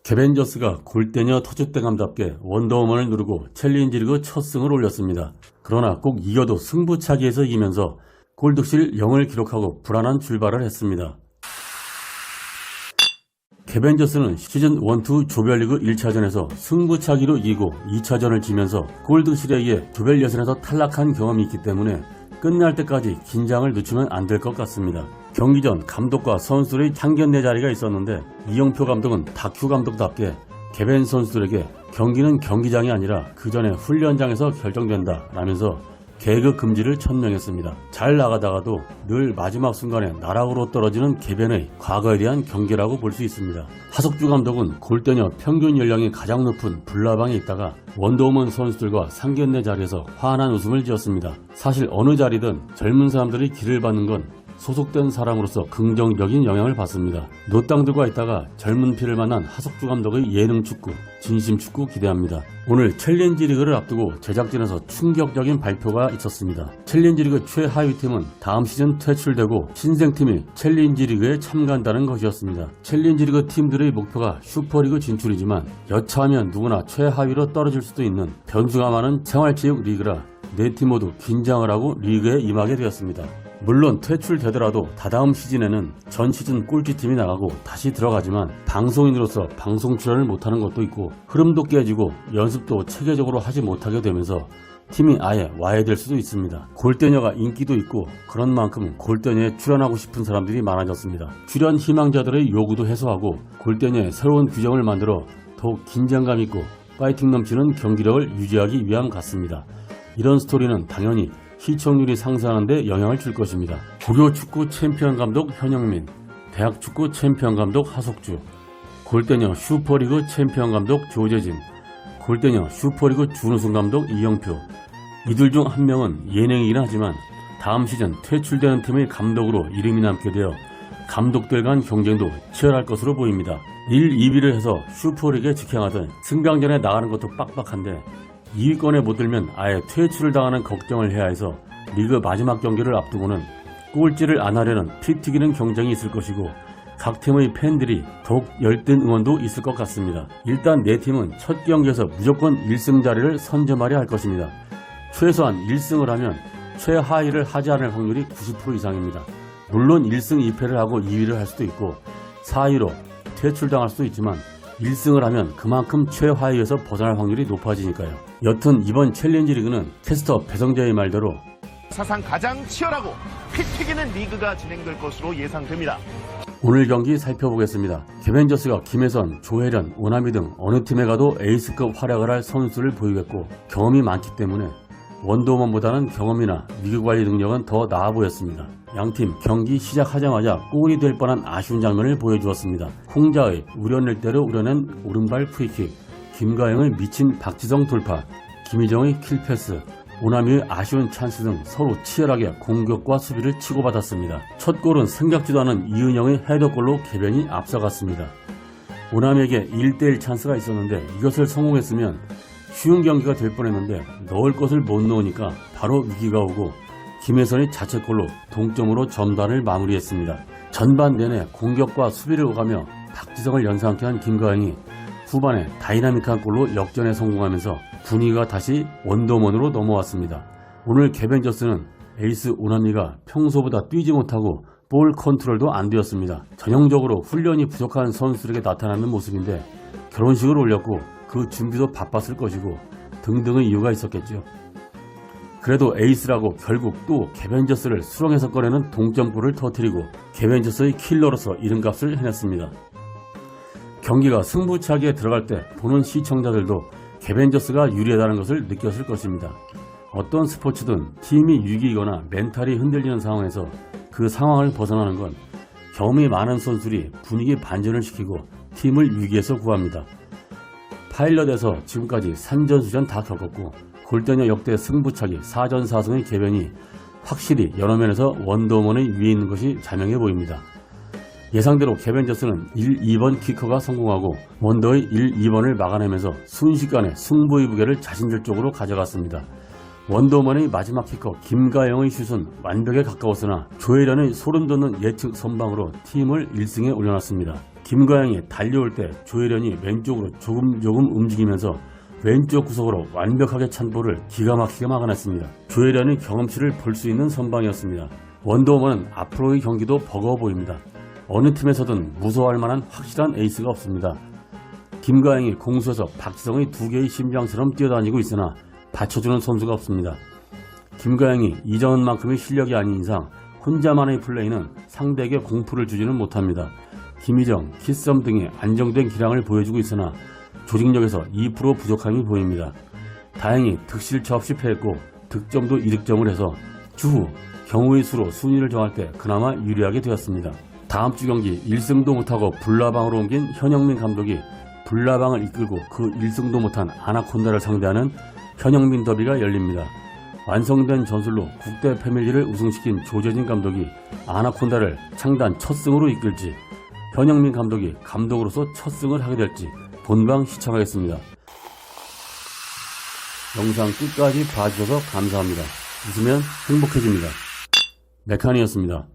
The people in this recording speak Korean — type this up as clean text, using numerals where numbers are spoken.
개벤저스가 골대녀 터줏대감답게 원더우먼을 누르고 챌린지 리그 첫 승을 올렸습니다. 그러나 꼭 이겨도 승부차기에서 이기면서 골득실 0을 기록하고 불안한 출발을 했습니다. 개벤저스는 시즌 1-2 조별리그 1차전에서 승부차기로 이기고 2차전을 지면서 골득실에 의해 조별 예선에서 탈락한 경험이 있기 때문에 끝날 때까지 긴장을 늦추면 안 될 것 같습니다. 경기 전 감독과 선수들의 상견례 자리가 있었는데 이영표 감독은 다큐 감독답게 개벤 선수들에게 경기는 경기장이 아니라 그 전에 훈련장에서 결정된다 라면서 개그 금지를 천명했습니다. 잘 나가다가도 늘 마지막 순간에 나락으로 떨어지는 개벤의 과거에 대한 경계라고 볼 수 있습니다. 하석주 감독은 골대녀 평균 연령이 가장 높은 불나방에 있다가 원더우먼 선수들과 상견례 자리에서 환한 웃음을 지었습니다. 사실 어느 자리든 젊은 사람들이 길을 받는 건 소속된 사람으로서 긍정적인 영향을 받습니다. 노땅들과 있다가 젊은 피를 만난 하석주 감독의 예능 축구, 진심 축구 기대합니다. 오늘 챌린지 리그를 앞두고 제작진에서 충격적인 발표가 있었습니다. 챌린지 리그 최하위 팀은 다음 시즌 퇴출되고 신생팀이 챌린지 리그에 참가한다는 것이었습니다. 챌린지 리그 팀들의 목표가 슈퍼리그 진출이지만 여차하면 누구나 최하위로 떨어질 수도 있는 변수가 많은 생활체육 리그라 네 팀 모두 긴장을 하고 리그에 임하게 되었습니다. 물론 퇴출되더라도 다다음 시즌에는 전 시즌 꼴찌팀이 나가고 다시 들어가지만 방송인으로서 방송 출연을 못하는 것도 있고 흐름도 깨지고 연습도 체계적으로 하지 못하게 되면서 팀이 아예 와해될 수도 있습니다. 골대녀가 인기도 있고 그런 만큼 골대녀에 출연하고 싶은 사람들이 많아졌습니다. 출연 희망자들의 요구도 해소하고 골대녀의 새로운 규정을 만들어 더욱 긴장감 있고 파이팅 넘치는 경기력을 유지하기 위함 같습니다. 이런 스토리는 당연히 시청률이 상승하는 데 영향을 줄 것입니다. 고교축구 챔피언 감독 현영민, 대학축구 챔피언 감독 하석주, 골대녀 슈퍼리그 챔피언 감독 조재진, 골대녀 슈퍼리그 준우승 감독 이영표. 이들 중 한 명은 예능이긴 하지만 다음 시즌 퇴출되는 팀의 감독으로 이름이 남게 되어 감독들 간 경쟁도 치열할 것으로 보입니다. 1, 2위를 해서 슈퍼리그에 직행하던 승강전에 나가는 것도 빡빡한데 2위권에 못 들면 아예 퇴출을 당하는 걱정을 해야 해서 리그 마지막 경기를 앞두고는 꼴찌를 안 하려는 피 튀기는 경쟁이 있을 것이고 각 팀의 팬들이 더욱 열띤 응원도 있을 것 같습니다. 일단 네 팀은 첫 경기에서 무조건 1승 자리를 선점하려 할 것입니다. 최소한 1승을 하면 최하위를 하지 않을 확률이 90% 이상입니다. 물론 1승 2패를 하고 2위를 할 수도 있고 4위로 퇴출당할 수도 있지만 1승을 하면 그만큼 최하위에서 벗어날 확률이 높아지니까요. 여튼 이번 챌린지 리그는 캐스터 배성재의 말대로 사상 가장 치열하고 피 튀기는 리그가 진행될 것으로 예상됩니다. 오늘 경기 살펴보겠습니다. 개벤저스가 김혜선, 조혜련, 오나미 등 어느 팀에 가도 에이스급 활약을 할 선수를 보이겠고 경험이 많기 때문에 원더우먼보다는 경험이나 위기관리 능력은 더 나아 보였습니다. 양팀 경기 시작하자마자 골이 될 뻔한 아쉬운 장면을 보여주었습니다. 홍자의 우려낼 대로 우려낸 오른발 프리킥, 김가영의 미친 박지성 돌파, 김희정의 킬패스, 오나미의 아쉬운 찬스 등 서로 치열하게 공격과 수비를 치고받았습니다. 첫 골은 생각지도 않은 이은영의 헤더골로 개변이 앞서갔습니다. 오나미에게 1대1 찬스가 있었는데 이것을 성공했으면 쉬운 경기가 될 뻔했는데 넣을 것을 못 넣으니까 바로 위기가 오고 김혜선이 자책골로 동점으로 전반을 마무리했습니다. 전반 내내 공격과 수비를 오가며 박지성을 연상케 한 김가영이 후반에 다이나믹한 골로 역전에 성공하면서 분위기가 다시 원더우먼으로 넘어왔습니다. 오늘 개벤저스는 에이스 오나미가 평소보다 뛰지 못하고 볼 컨트롤도 안 되었습니다. 전형적으로 훈련이 부족한 선수들에게 나타나는 모습인데 결혼식을 올렸고 그 준비도 바빴을 것이고 등등의 이유가 있었겠죠. 그래도 에이스라고 결국 또 개벤저스를 수렁에서 꺼내는 동점골을 터뜨리고 개벤저스의 킬러로서 이름값을 해냈습니다. 경기가 승부차기에 들어갈 때 보는 시청자들도 개벤저스가 유리하다는 것을 느꼈을 것입니다. 어떤 스포츠든 팀이 위기이거나 멘탈이 흔들리는 상황에서 그 상황을 벗어나는 건 경험이 많은 선수들이 분위기 반전을 시키고 팀을 위기에서 구합니다. 파일럿에서 지금까지 산전수전 다 겪었고 골대녀 역대 승부차기 4전 4승의 개변이 확실히 여러 면에서 원더우먼의 위에 있는 것이 자명해 보입니다. 예상대로 개벤저스는 1, 2번 키커가 성공하고 원더의 1, 2번을 막아내면서 순식간에 승부의 무게를 자신들 쪽으로 가져갔습니다. 원더우먼의 마지막 키커 김가영의 슛은 완벽에 가까웠으나 조혜련의 소름돋는 예측 선방으로 팀을 1승에 올려놨습니다. 김가영이 달려올 때 조혜련이 왼쪽으로 조금 움직이면서 왼쪽 구석으로 완벽하게 찬 볼을 기가 막히게 막아냈습니다. 조혜련의 경험치를 볼 수 있는 선방이었습니다. 원더우먼은 앞으로의 경기도 버거워 보입니다. 어느 팀에서든 무서워할 만한 확실한 에이스가 없습니다. 김가영이 공수에서 박지성의 두 개의 심장처럼 뛰어다니고 있으나 받쳐주는 선수가 없습니다. 김가영이 이전만큼의 실력이 아닌 이상 혼자만의 플레이는 상대에게 공포를 주지는 못합니다. 김희정, 키썸 등의 안정된 기량을 보여주고 있으나 조직력에서 2% 부족함이 보입니다. 다행히 득실차 없이 패했고 득점도 2득점을 해서 추후 경우의 수로 순위를 정할 때 그나마 유리하게 되었습니다. 다음 주 경기 1승도 못하고 불나방으로 옮긴 현영민 감독이 불나방을 이끌고 그 1승도 못한 아나콘다를 상대하는 현영민 더비가 열립니다. 완성된 전술로 국대 패밀리를 우승시킨 조재진 감독이 아나콘다를 창단 첫 승으로 이끌지 현영민 감독이 감독으로서 첫 승을 하게 될지 본방 시청하겠습니다. 영상 끝까지 봐주셔서 감사합니다. 웃으면 행복해집니다. 메칸이었습니다.